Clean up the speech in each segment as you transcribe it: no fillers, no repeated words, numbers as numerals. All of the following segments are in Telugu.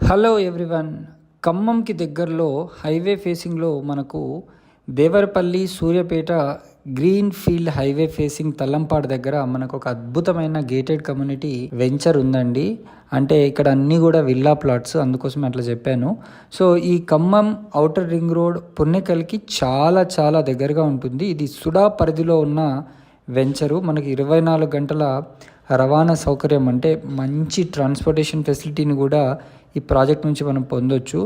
Hello everyone. ఖమ్మంకి దగ్గరలో హైవే ఫేసింగ్లో మనకు Devarapalli Suryapet green field highway facing Tallampadu దగ్గర మనకు ఒక అద్భుతమైన గేటెడ్ కమ్యూనిటీ వెంచర్ ఉందండి. అంటే ఇక్కడ అన్నీ కూడా విల్లా ప్లాట్స్, అందుకోసం అట్లా చెప్పాను. సో ఈ ఖమ్మం ఔటర్ రింగ్ రోడ్ పున్నెకల్కి చాలా చాలా దగ్గరగా ఉంటుంది. ఇది సుడా పరిధిలో ఉన్న వెంచరు. మనకి 24 గంటల రవాణా సౌకర్యం, అంటే మంచి ట్రాన్స్పోర్టేషన్ ఫెసిలిటీని కూడా ఈ ప్రాజెక్ట్ నుంచి మనం పొందొచ్చు.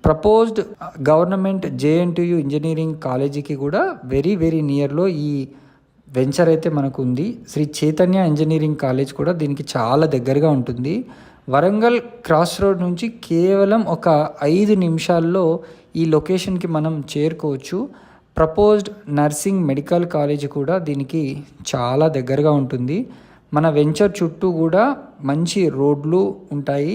ప్రపోజ్డ్ గవర్నమెంట్ జేఎన్టీయు ఇంజనీరింగ్ కాలేజీకి కూడా వెరీ వెరీ నియర్లో ఈ వెంచర్ అయితే మనకు ఉంది. శ్రీ చైతన్య ఇంజనీరింగ్ కాలేజ్ కూడా దీనికి చాలా దగ్గరగా ఉంటుంది. వరంగల్ క్రాస్ రోడ్ నుంచి కేవలం ఒక 5 నిమిషాల్లో ఈ లొకేషన్కి మనం చేరుకోవచ్చు. ప్రపోజ్డ్ నర్సింగ్ మెడికల్ కాలేజ్ కూడా దీనికి చాలా దగ్గరగా ఉంటుంది. మన వెంచర్ చుట్టూ కూడా మంచి రోడ్లు ఉంటాయి.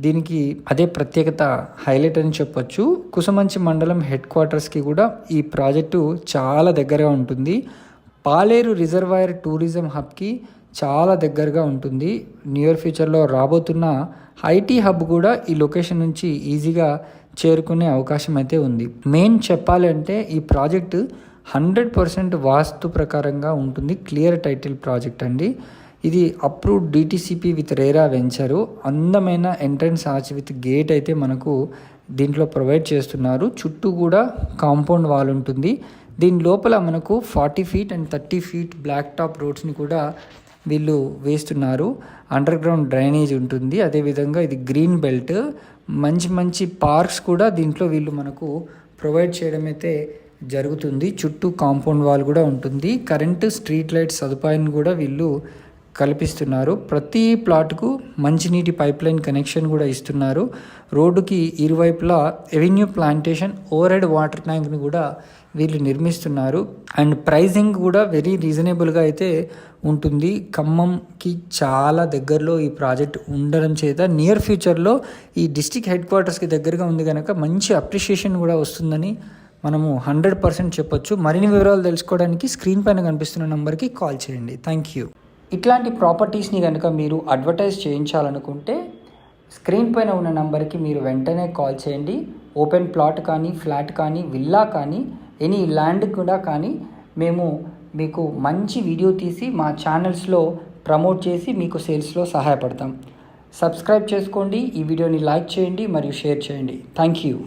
దీనికి అదే ప్రత్యేకత, హైలైట్ అని చెప్పొచ్చు. కుసమంచి మండలం హెడ్ క్వార్టర్స్కి కూడా ఈ ప్రాజెక్టు చాలా దగ్గరగా ఉంటుంది. పాలేరు రిజర్వాయర్ టూరిజం హబ్కి చాలా దగ్గరగా ఉంటుంది. నియర్ ఫ్యూచర్లో రాబోతున్న ఐటీ హబ్ కూడా ఈ లొకేషన్ నుంచి ఈజీగా చేరుకునే అవకాశం అయితే ఉంది. మెయిన్ చెప్పాలంటే ఈ ప్రాజెక్టు 100% వాస్తు ప్రకారంగా ఉంటుంది. క్లియర్ టైటిల్ ప్రాజెక్ట్ అండి. ఇది approved DTCP with RERA venture. అందమైన ఎంట్రన్స్ ఆర్చ్ విత్ గేట్ అయితే మనకు దీంట్లో ప్రొవైడ్ చేస్తున్నారు. చుట్టూ కూడా కాంపౌండ్ వాల్ ఉంటుంది. దీని లోపల మనకు 40 feet and 30 feet black top రోడ్స్ని కూడా వీళ్ళు వేస్తున్నారు. అండర్ గ్రౌండ్ డ్రైనేజ్ ఉంటుంది. అదేవిధంగా ఇది గ్రీన్ బెల్ట్, మంచి మంచి పార్క్స్ కూడా దీంట్లో వీళ్ళు మనకు ప్రొవైడ్ చేయడం అయితే జరుగుతుంది. చుట్టూ కాంపౌండ్ వాల్ కూడా ఉంటుంది. కరెంటు, స్ట్రీట్ లైట్ సదుపాయాన్ని కూడా వీళ్ళు కల్పిస్తున్నారు. ప్రతి ప్లాట్కు మంచినీటి పైప్ లైన్ కనెక్షన్ కూడా ఇస్తున్నారు. రోడ్డుకి ఇరువైపులా avenue plantation, over head water ట్యాంక్ని కూడా వీళ్ళు నిర్మిస్తున్నారు. అండ్ ప్రైజింగ్ కూడా వెరీ రీజనబుల్గా అయితే ఉంటుంది. ఖమ్మంకి చాలా దగ్గరలో ఈ ప్రాజెక్ట్ ఉండడం చేత నియర్ ఫ్యూచర్లో ఈ డిస్ట్రిక్ట్ హెడ్ క్వార్టర్స్కి దగ్గరగా ఉంది కనుక మంచి అప్రిషియేషన్ కూడా వస్తుందని మనము 100% చెప్పొచ్చు. మరిన్ని వివరాలు తెలుసుకోవడానికి స్క్రీన్ పైన కనిపిస్తున్న నెంబర్కి కాల్ చేయండి. Thank you. ఇట్లాంటి ప్రాపర్టీస్ని కనుక మీరు అడ్వర్టైజ్ చేయించాలనుకుంటే స్క్రీన్ పైన ఉన్న నెంబర్కి మీరు వెంటనే కాల్ చేయండి. ఓపెన్ ప్లాట్ కానీ, ఫ్లాట్ కానీ, విల్లా కానీ, ఎనీ ల్యాండ్ కూడా కానీ మేము మీకు మంచి వీడియో తీసి మా ఛానల్స్లో ప్రమోట్ చేసి మీకు సేల్స్లో సహాయపడతాం. సబ్స్క్రైబ్ చేసుకోండి, ఈ వీడియోని లైక్ చేయండి మరియు షేర్ చేయండి. Thank you.